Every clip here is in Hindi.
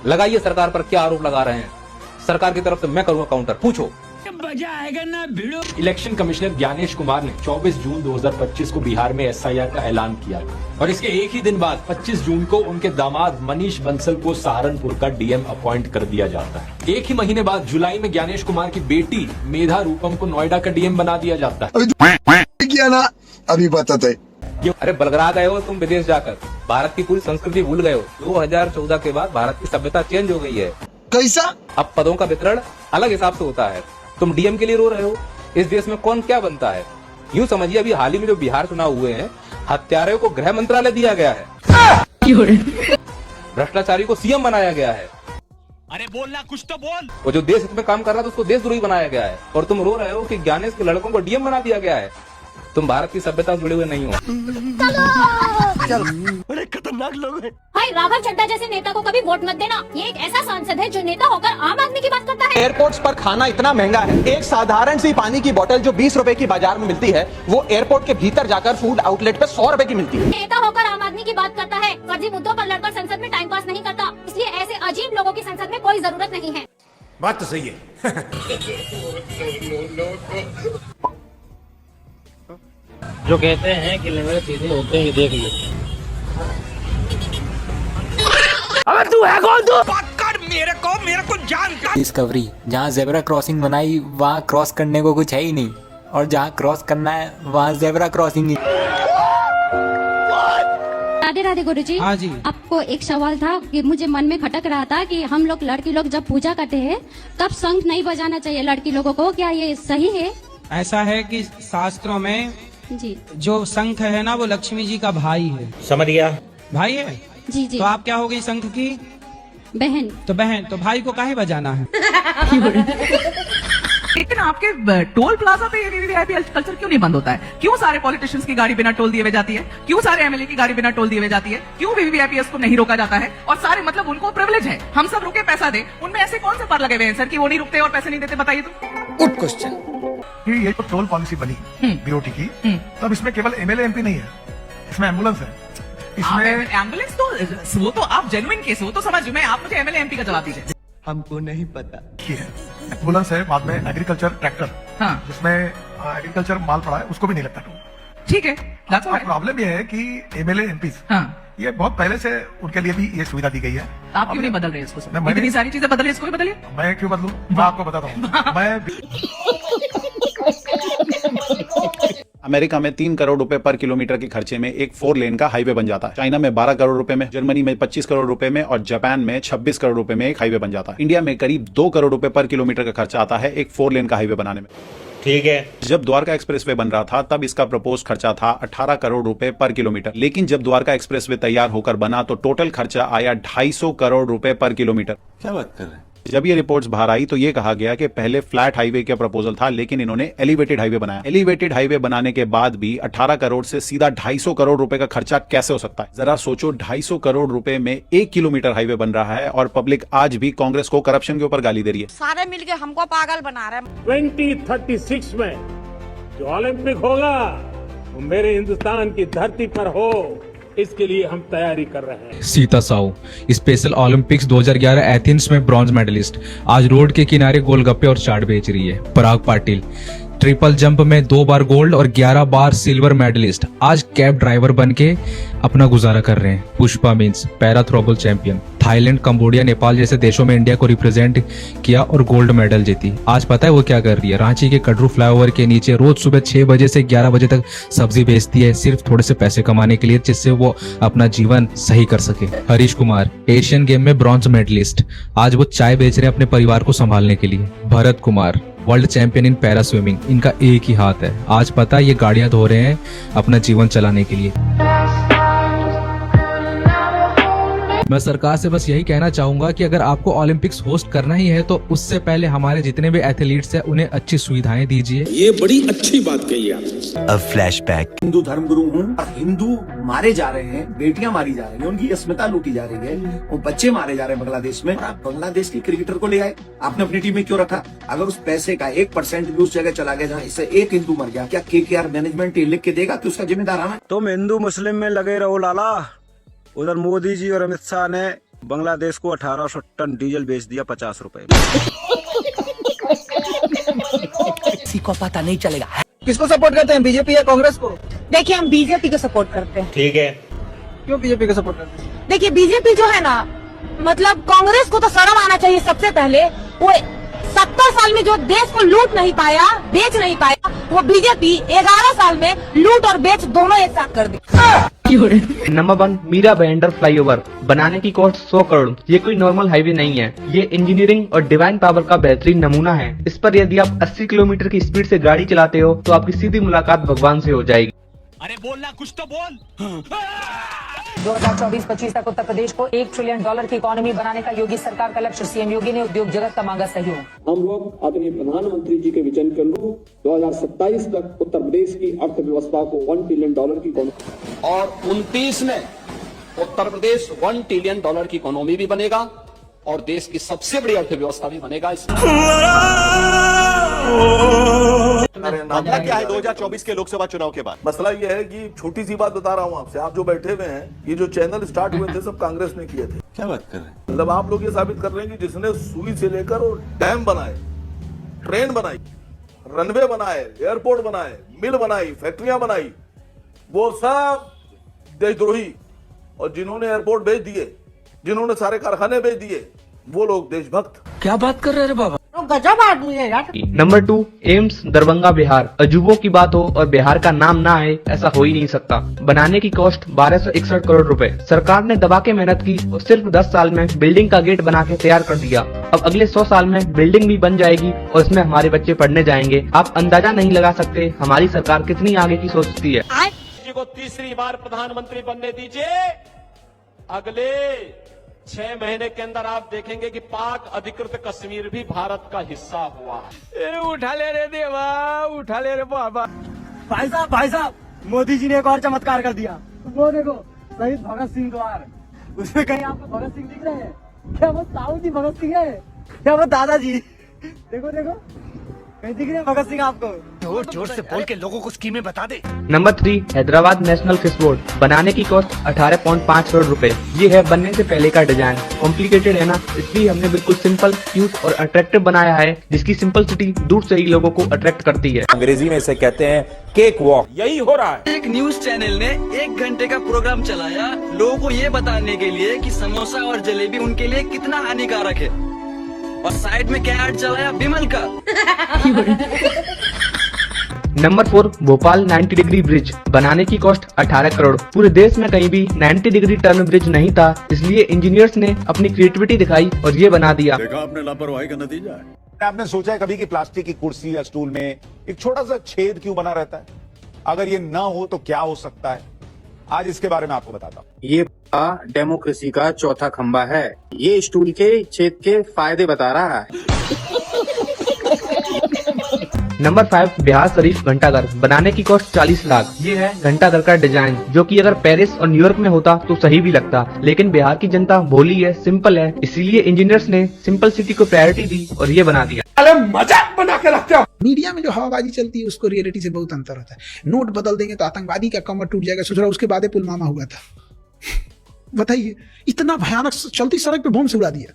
लगाइए सरकार पर क्या आरोप लगा रहे हैं। सरकार की तरफ से मैं करूंगा काउंटर, पूछो। मजा आएगा ना भिड़ो। इलेक्शन कमिश्नर ज्ञानेश कुमार ने 24 जून 2025 को बिहार में एसआईआर का ऐलान किया और इसके एक ही दिन बाद 25 जून को उनके दामाद मनीष बंसल को सहारनपुर का डीएम अपॉइंट कर दिया जाता है। एक ही महीने बाद जुलाई में ज्ञानेश कुमार की बेटी मेधा रूपम को नोएडा का डीएम बना दिया जाता है। किया ना, अभी बताते। अरे बलगरा गए हो तुम विदेश जाकर, भारत की पूरी संस्कृति भूल गए हो। 2014 के बाद भारत की सभ्यता चेंज हो गई है। कैसा? अब पदों का वितरण अलग हिसाब से होता है। तुम डीएम के लिए रो रहे हो, इस देश में कौन क्या बनता है। यूं समझिए अभी हाल ही में जो बिहार चुनाव हुए हैं, हत्यारों को गृह मंत्रालय दिया गया है, भ्रष्टाचारी को सीएम बनाया गया है। अरे बोलना कुछ तो बोल। वो जो देश हित में काम कर रहा था उसको देशद्रोही बनाया गया है, और तुम रो रहे हो कि ज्ञानेश के लड़कों को डीएम बना दिया गया है। तुम भारत की सभ्यता से जुड़े हुए नहीं हो। बड़े खतरनाक लोग हैं। भाई राघव चड्ढा जैसे नेता को कभी वोट मत देना। ये एक ऐसा सांसद है जो नेता होकर आम आदमी की बात करता है। एयरपोर्ट्स पर खाना इतना महंगा है, एक साधारण सी पानी की बोतल जो 20 रुपए की बाजार में मिलती है, वो एयरपोर्ट के भीतर जाकर फूड आउटलेट पे 100 रुपए की मिलती है। नेता होकर आम आदमी की बात करता है, फर्जी मुद्दों पर लड़कर संसद में टाइम पास नहीं करता। इसलिए ऐसे अजीब लोगों की संसद में कोई जरूरत नहीं है। बात तो सही है। जो कहते हैं कि लेवल सीधे होते हैं, ये देख लो। अबे तू है कौन? तू पकड़ मेरे को जानता। डिस्कवरी, जहाँ जेब्रा क्रॉसिंग बनाई वहाँ क्रॉस करने को कुछ है ही नहीं, और जहाँ क्रॉस करना है वहाँ जेब्रा क्रॉसिंग ही। राधे राधे गुरुजी। हाँ जी। आपको एक सवाल था कि मुझे मन में खटक रहा था कि हम लोग लड़की लोग जब पूजा करते हैं तब शंख नहीं बजाना चाहिए लड़की लोगों को, क्या ये सही है? ऐसा है कि शास्त्रों में जी जो शंख है ना, वो लक्ष्मी जी का भाई है। समझ गया। भाई है जी जी। तो आप क्या हो गई शंख की बहन? तो बहन, तो भाई को काहे बजाना है? लेकिन आपके टोल प्लाजा पे ये वीवीआईपी कल्चर क्यों नहीं बंद होता है? क्यों सारे पॉलिटिशियंस की गाड़ी बिना टोल दिए हुए जाती है? क्यों सारे एमएलए की गाड़ी बिना टोल दिए हुए जाती है? क्यों वीवीआईपीएस को नहीं रोका जाता है? और सारे मतलब उनको प्रिविलेज है, हम सब रुके पैसा दे। उनमें ऐसे कौन से पर लगे हुए हैं सर कि वो नहीं रुकते और पैसे नहीं देते? बताइए तो। Good question. ये तो टोल पॉलिसी बनी बीओटी की, तब इसमें केवल एमएलए एमपी नहीं है, इसमें एम्बुलेंस है, इसमें एम्बुलेंस तो वो तो आप जेन्युइन केस हो तो समझ में, आप मुझे एमएलए एमपी का जवाब दीजिए। हमको नहीं पता। एम्बुलेंस है, बाद में एग्रीकल्चर ट्रैक्टर, हाँ जिसमें एग्रीकल्चर माल पड़ा है, उसको भी नहीं लगता टोल। ठीक है। प्रॉब्लम ये है कि एमएलए एमपी ये बहुत पहले से उनके लिए भी ये सुविधा दी गई है। आप क्यों नहीं बदल रहे इसको? मैं इतनी सारी चीजें बदल रही, इसको भी बदलिए। मैं क्यों बदलूं? मैं आपको बताता हूँ। मैं अमेरिका में 3 करोड़ रुपए पर किलोमीटर के खर्चे में एक 4 लेन का हाईवे बन जाता है। चाइना में 12 करोड़ रुपए में, जर्मनी में 25 करोड़ रुपए में और जापान में 26 करोड़ रुपए में एक हाईवे बन जाता है। इंडिया में करीब 2 करोड़ रुपए पर किलोमीटर का खर्चा आता है एक 4 लेन का हाईवे बनाने में। ठीक है। जब द्वारका एक्सप्रेसवे बन रहा था तब इसका प्रपोज खर्चा था 18 करोड़ रुपए पर किलोमीटर, लेकिन जब द्वारका एक्सप्रेसवे तैयार होकर बना तो टोटल खर्चा आया 250 करोड़ रुपए पर किलोमीटर। क्या बात कर रहे हैं? जब ये रिपोर्ट्स बाहर आई तो ये कहा गया कि पहले फ्लैट हाईवे का प्रपोजल था, लेकिन इन्होंने एलिवेटेड हाईवे बनाया। एलिवेटेड हाईवे बनाने के बाद भी 18 करोड़ से सीधा 250 करोड़ रुपए का खर्चा कैसे हो सकता है? जरा सोचो, 250 करोड़ रुपए में 1 किलोमीटर हाईवे बन रहा है और पब्लिक आज भी कांग्रेस को करप्शन के ऊपर गाली दे रही है। सारे मिलके हमको पागल बना रहे हैं। 2036 में जो ओलंपिक होगा वो मेरे हिंदुस्तान की धरती पर हो, इसके लिए हम तैयारी कर रहे हैं। Sita Sahu, special Olympics 2011 Athens में ब्रॉन्ज मेडलिस्ट, आज रोड के किनारे गोलगप्पे और चाट बेच रही है। पराग पाटिल, ट्रिपल जंप में 2 बार गोल्ड और 11 बार सिल्वर मेडलिस्ट, आज कैब ड्राइवर बन के अपना गुजारा कर रहे हैं। Pushpa means para throwball champion, Thailand, Cambodia, Nepal जैसे देशों में इंडिया को रिप्रेजेंट किया और गोल्ड मेडल जीती। आज पता है वो क्या कर रही है? रांची के कटरू फ्लाईओवर के नीचे रोज सुबह 6 बजे से 11 बजे तक सब्जी बेचती है, सिर्फ थोड़े से पैसे कमाने के लिए, जिससे वो अपना जीवन सही कर सके। हरीश कुमार, एशियन गेम में ब्रॉन्ज मेडलिस्ट, आज वो चाय बेच रहे हैं अपने परिवार को संभालने के लिए। Bharat Kumar, world champion in para swimming, इनका एक ही हाथ है। आज पता है ये गाड़ियां धो रहे हैं अपना जीवन चलाने के लिए। मैं सरकार से बस यही कहना चाहूंगा कि अगर आपको ओलंपिक्स होस्ट करना ही है तो उससे पहले हमारे जितने भी एथलीट्स हैं उन्हें अच्छी सुविधाएं दीजिए। ये बड़ी अच्छी बात कही आपने। अब फ्लैशबैक। हिंदू धर्मगुरु हूँ और हिंदू मारे जा रहे हैं, बेटियां मारी जा रही हैं, उनकी अस्मिता लूटी जा रही है, वो बच्चे मारे जा रहे हैं बांग्लादेश में। आप बांग्लादेश के क्रिकेटर को ले आए, आपने अपनी टीम में क्यों रखा? अगर उस पैसे का 1% भी उस जगह चला गया जहाँ इससे एक हिंदू मर गया, क्या केकेआर मैनेजमेंट लिख के देगा कि उसका जिम्मेदार आना? तुम हिंदू मुस्लिम में लगे रहो लाला, उधर मोदी जी और अमित शाह ने बांग्लादेश को 1800 टन डीजल बेच दिया 50 रुपए। किसी को पता नहीं चलेगा। किसको सपोर्ट करते हैं, बीजेपी या कांग्रेस को? देखिए हम बीजेपी को सपोर्ट करते हैं। ठीक है। क्यों बीजेपी को सपोर्ट करते हैं? देखिए बीजेपी जो है ना, मतलब कांग्रेस को तो शर्म आना चाहिए सबसे पहले। वो 70 साल में जो देश को लूट नहीं पाया, बेच नहीं पाया, वो बीजेपी 11 साल में लूट और बेच दोनों एक साथ कर दी। नंबर 1, मीरा भाईंदर फ्लाईओवर बनाने की कॉस्ट 100 करोड़। ये कोई नॉर्मल हाईवे नहीं है, ये इंजीनियरिंग और डिवाइन पावर का बेहतरीन नमूना है। इस पर यदि आप 80 किलोमीटर की स्पीड से गाड़ी चलाते हो तो आपकी सीधी मुलाकात भगवान से हो जाएगी। अरे बोलना कुछ तो बोल। 2024-25 तक उत्तर प्रदेश को $1 ट्रिलियन की इकोनॉमी बनाने का योगी सरकार का लक्ष्य। सीएम योगी ने उद्योग जगत का मांगा सहयोग। हम लोग आदरणीय प्रधानमंत्री जी के विजन के अनुरूप 2027 तक उत्तर प्रदेश की अर्थव्यवस्था को $1 ट्रिलियन की इकोनॉमी और 29 में उत्तर प्रदेश $1 ट्रिलियन की इकोनॉमी भी बनेगा और देश की सबसे बड़ी अर्थव्यवस्था भी बनेगा। मामला क्या है 2024 के लोकसभा चुनाव के बाद? मसला ये है कि छोटी सी बात बता रहा हूँ आपसे, आप जो बैठे हुए हैं, ये जो चैनल स्टार्ट हुए थे सब कांग्रेस ने किए थे। क्या बात कर रहे हैं? मतलब आप लोग ये साबित कर रहे हैं कि जिसने सुई से लेकर और डैम बनाए, ट्रेन बनाई, रनवे बनाए, एयरपोर्ट बनाए, मिल बनाई, फैक्ट्रियां बनाई, वो सब देशद्रोही। और जिन्होंने एयरपोर्ट बेच दिए, जिन्होंने सारे कारखाने बेच दिए, वो लोग देशभक्त। क्या बात कर रहे हैं बाबा? गजब आदमी है यार। Number 2, AIIMS Darbhanga Bihar. अजूबों की बात हो और बिहार का नाम ना आए, ऐसा हो ही नहीं सकता। बनाने की कॉस्ट 1261 करोड़ रुपए। सरकार ने दबा के मेहनत की और सिर्फ 10 साल में बिल्डिंग का गेट बना के तैयार कर दिया। अब अगले 100 साल में बिल्डिंग भी बन जाएगी और इसमें हमारे बच्चे पढ़ने जाएंगे। आप अंदाजा नहीं लगा सकते हमारी सरकार कितनी आगे की सोचती है। जी को तीसरी बार प्रधानमंत्री बनने दीजिए। अगले 6 महीने के अंदर आप देखेंगे कि पाक अधिकृत कश्मीर भी भारत का हिस्सा हुआ है। उठा ले रे देवा, उठा ले रे बाबा। भाई साहब, मोदी जी ने एक और चमत्कार कर दिया। वो देखो, शहीद भगत सिंह द्वार, उसमें कहीं आपको भगत सिंह दिख रहे हैं क्या? वो साहू जी भगत सिंह है क्या? वो दादाजी? देखो कहीं दिख रहे हैं भगत सिंह आपको? जोर से बोल के लोगों को स्कीमें बता दे। Number 3, Hyderabad national fish board. बनाने की कॉस्ट 18.5 करोड़ रुपए। ये है बनने से पहले का डिजाइन। कॉम्प्लिकेटेड है ना, इसलिए हमने बिल्कुल सिंपल, क्यूट और अट्रैक्टिव बनाया है, जिसकी सिंपलिसिटी दूर से ही लोगों को अट्रैक्ट करती है। अंग्रेजी में इसे कहते हैं केक वॉक। यही हो रहा है। एक न्यूज चैनल ने 1 घंटे का प्रोग्राम चलाया लोगों को ये बताने के लिए कि समोसा और जलेबी उनके लिए कितना हानिकारक है, और साइड में क्या ऐड चलाया? विमल का। Number 4, Bhopal 90 degree bridge. बनाने की कॉस्ट 18 करोड़। पूरे देश में कहीं भी 90 डिग्री टर्न ब्रिज नहीं था, इसलिए इंजीनियर्स ने अपनी क्रिएटिविटी दिखाई और ये बना दिया। देखा आपने लापरवाही का नतीजा है। आपने सोचा है कभी कि प्लास्टिक की कुर्सी या स्टूल में एक छोटा सा छेद क्यों बना रहता है? अगर ये ना हो तो क्या हो सकता है? आज इसके बारे में आपको बताता हूँ। ये डेमोक्रेसी का चौथा खंबा है। ये स्टूल के छेद के फायदे बता रहा है। नंबर 5, बिहार शरीफ घंटाघर। बनाने की कॉस्ट 40 लाख। ये है घंटाघर का डिजाइन, जो कि अगर पेरिस और न्यूयॉर्क में होता तो सही भी लगता, लेकिन बिहार की जनता भोली है, सिंपल है, इसीलिए इंजीनियर्स ने सिंपल सिटी को प्रायोरिटी दी और ये बना दिया। अरे मजाक बना के रखते हो। मीडिया में जो हवाबाजी चलती है उसको रियलिटी से बहुत अंतर होता है। नोट बदल देंगे तो आतंकवादी का कमर टूट जाएगा। सोच रहा उसके बाद पुलवामा हुआ था। बताइए, इतना भयानक चलती सड़क पे बम से उड़ा दिया।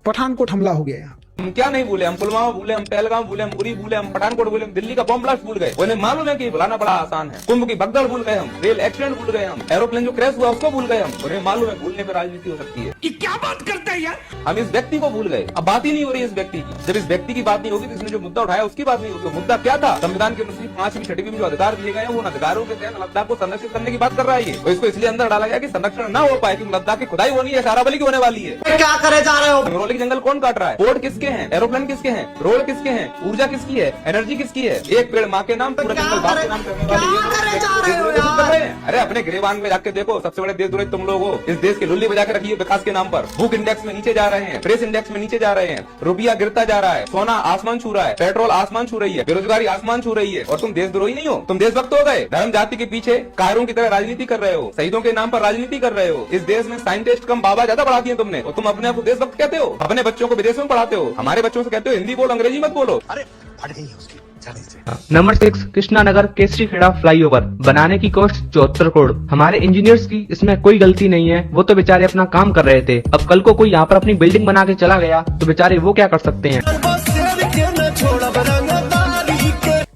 पठानकोट हमला हो गया यहाँ। हम क्या नहीं भूले, हम पुलवामा भूले, हम पहलगाम भूले, हम उरी भूले, हम पठानकोट भूले, हम दिल्ली का बम ब्लास्ट भूल गए। उन्हें मालूम है कि भुलाना बड़ा आसान है। कुंभ की भगदड़ भूल गए हम, रेल एक्सीडेंट भूल गए हम, एरोप्लेन जो क्रैश हुआ उसको भूल गए हम। उन्हें मालूम है भूलने पर राजनीति हो सकती है। ये क्या बात करते हैं यार? हम इस व्यक्ति को भूल गए, अब बात ही नहीं हो रही इस व्यक्ति की। जब इस व्यक्ति की बात नहीं होगी तो इसने जो मुद्दा उठाया उसकी बात नहीं होगी। मुद्दा क्या था? संविधान के अनुच्छेद 5वीं 6वीं में जो अधिकार दिए गए हैं, उन अधिकारों के तहत लद्दाख को संरक्षित करने की बात कर रहा है। और इसको इसलिए अंदर डाला गया कि संरक्षण न हो पाए, क्योंकि लद्दाख की खुदाई होनी है, सारावली की होने वाली है। क्या करे जा रहे हो? रोली के जंगल कौन काट रहा है? पोर्ट किसके हैं? एरोप्लेन किसके हैं? रोड किसके हैं? ऊर्जा किसकी है? एनर्जी किसकी है? एक पेड़ माँ के नाम, पूरा जंगल बाप के नाम करने वाले ये। अरे अपने गिरेबान में जाके देखो, सबसे बड़े देशद्रोही तुम लोग हो। इस देश के लुल्ली बजा के रखी है विकास के नाम पर। भूख इंडेक्स में नीचे जा रहे हैं, प्रेस इंडेक्स में नीचे जा रहे हैं, रुपया गिरता जा रहा है, सोना आसमान छू रहा है, पेट्रोल आसमान छू रही है, बेरोजगारी आसमान छू रही है, और तुम देशद्रोही नहीं हो, तुम देशभक्त हो गए। धर्म जाति के पीछे कायरों की तरह राजनीति कर रहे हो, शहीदों के नाम पर राजनीति कर रहे हो। इस देश में साइंटिस्ट कम बाबा ज्यादा पढ़ा दिए तुमने, और तुम अपने आप को देशभक्त कहते हो। अपने बच्चों को विदेशों में पढ़ाते हो, हमारे बच्चों से कहते हो हिंदी बोलो, अंग्रेजी मत बोलो। अरे फट गई उसकी। आसानी से। नंबर 6 कृष्णानगर केसरी खेड़ा फ्लाईओवर बनाने की कॉस्ट 74 करोड़। हमारे इंजीनियर्स की इसमें कोई गलती नहीं है, वो तो बेचारे अपना काम कर रहे थे। अब कल को कोई यहाँ पर अपनी बिल्डिंग बना के चला गया तो बेचारे वो क्या कर सकते हैं।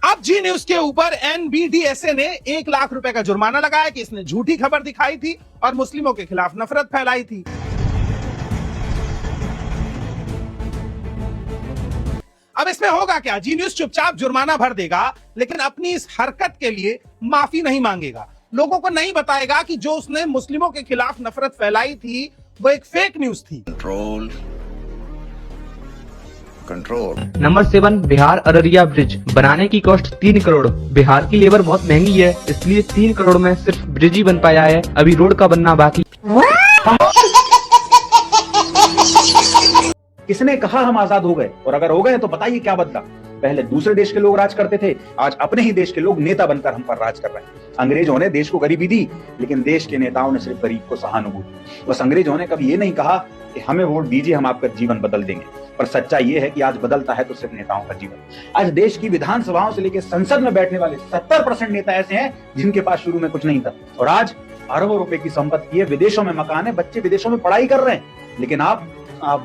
अब जी न्यूज के ऊपर NBDSA ने 1 लाख रुपए का जुर्माना लगाया कि इसने झूठी खबर दिखाई थी और मुस्लिमों के खिलाफ नफरत फैलाई थी। अब इसमें होगा क्या? जी न्यूज चुपचाप जुर्माना भर देगा लेकिन अपनी इस हरकत के लिए माफी नहीं मांगेगा। लोगों को नहीं बताएगा कि जो उसने मुस्लिमों के खिलाफ नफरत फैलाई थी वो एक फेक न्यूज थी। Control. Number 7 Bihar Araria bridge बनाने की कॉस्ट 3 करोड़। बिहार की लेबर बहुत महंगी है इसलिए 3 करोड़ में सिर्फ ब्रिज ही बन पाया है, अभी रोड का बनना बाकी। किसने कहा हम आजाद हो गए? और अगर हो गए तो बताइए क्या बदला? पहले दूसरे देश के लोग राज करते थे, आज अपने ही देश के लोग नेता बनकर हम पर राज कर रहे हैं। अंग्रेजों ने देश को गरीबी दी लेकिन देश के नेताओं ने सिर्फ गरीब को सहानुभूति। बस अंग्रेजों ने कभी ये नहीं कहा कि हमें वोट दीजिए हम आपका जीवन बदल देंगे, पर सच्चाई ये है कि आज बदलता है तो सिर्फ नेताओं का जीवन। आज देश की विधानसभाओं से लेकर संसद में बैठने वाले 70% नेता ऐसे हैं जिनके पास शुरू में कुछ नहीं था और आज अरबों रुपए की संपत्ति है, विदेशों में मकान है, बच्चे विदेशों में पढ़ाई कर रहे हैं, लेकिन आप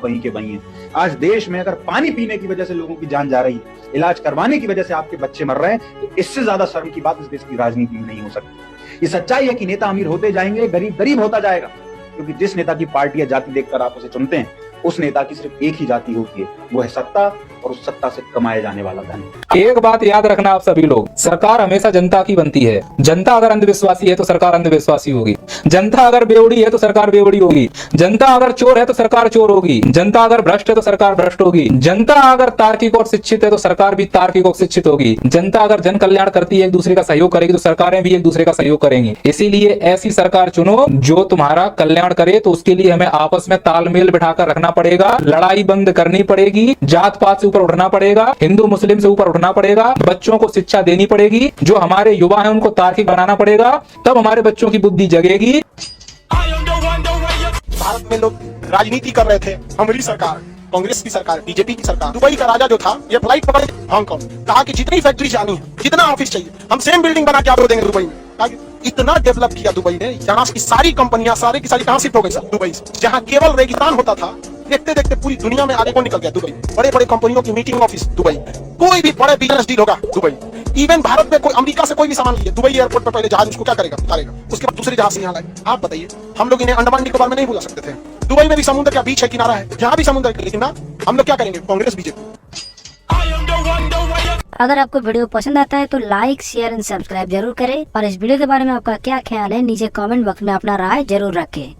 वहीं के वहीं हैं। आज देश में अगर पानी पीने की वजह से लोगों की जान जा रही है, इलाज करवाने की वजह से आपके बच्चे मर रहे हैं, तो इससे ज्यादा शर्म की बात इस देश की राजनीति में नहीं हो सकती। ये सच्चाई है कि नेता अमीर होते जाएंगे, गरीब गरीब होता जाएगा, क्योंकि जिस नेता की पार्टी या जाति देखकर आप उसे चुनते हैं उस नेता की सिर्फ एक ही जाति होती है, वो है सत्ता और उस सत्ता से कमाए जाने वाला धन। एक बात याद रखना आप सभी लोग, सरकार हमेशा जनता की बनती है। जनता अगर अंधविश्वासी है तो सरकार अंधविश्वासी होगी, जनता अगर बेवड़ी है तो सरकार बेवड़ी होगी, जनता अगर चोर है तो सरकार चोर होगी, जनता अगर भ्रष्ट है तो सरकार भ्रष्ट होगी, जनता अगर तार्किक और शिक्षित है तो सरकार भी तार्किक और शिक्षित होगी, जनता अगर जन कल्याण करती है, एक दूसरे का सहयोग करेगी तो सरकारें भी एक दूसरे का सहयोग करेंगी। इसीलिए ऐसी सरकार चुनो जो तुम्हारा कल्याण करे। तो उसके लिए हमें आपस में तालमेल बिठाकर रखना पड़ेगा, लड़ाई बंद करनी पड़ेगी, जात पात से ऊपर उठना पड़ेगा, हिंदू मुस्लिम से ऊपर उठना पड़ेगा, बच्चों को शिक्षा देनी पड़ेगी, जो हमारे युवा हैं उनको तार्किक बनाना पड़ेगा, तब हमारे बच्चों की बुद्धि जगेगी। भारत में लोग राजनीति कर रहे थे, हमारी सरकार, कांग्रेस की सरकार, बीजेपी की सरकार, दुबई का राजा जो था ये फ्लाइट पकड़े हांगकांग, कहा कि जितनी फैक्ट्री जानी है, जितना ऑफिस चाहिए, हम सेम बिल्डिंग बना के आपको देंगे दुबई में। इतना डेवलप किया दुबई ने, यहाँ की सारी कंपनियां सारी की सारी कहां शिफ्ट हो गई सर? दुबई से। जहां केवल रेगिस्तान होता था, देखते देखते पूरी दुनिया में आगे कौन निकल गया? दुबई। बड़े बड़े कंपनियों की मीटिंग ऑफिस दुबई, कोई भी बड़े बिजनेस डील होगा दुबई। इवन भारत में कोई अमेरिका से कोई भी सामान लिए, दुबई एयरपोर्ट पर पहले जहाज उसको क्या करेगा? उतारेगा, उसके बाद दूसरे जहाज से यहाँ लाए। आप बताइए, हम लोग इन्हें अंडमान निकोबार में नहीं बुला सकते थे? दुबई में भी समुद्र का बीच है, किनारा है, यहाँ भी समुद्र है, लेकिन ना हम लोग क्या करेंगे? कांग्रेस बीजेपी। अगर आपको वीडियो पसंद आता है तो लाइक शेयर एंड सब्सक्राइब जरूर करें और इस वीडियो के बारे में आपका क्या ख्याल है नीचे कमेंट बॉक्स में अपना राय जरूर रखें।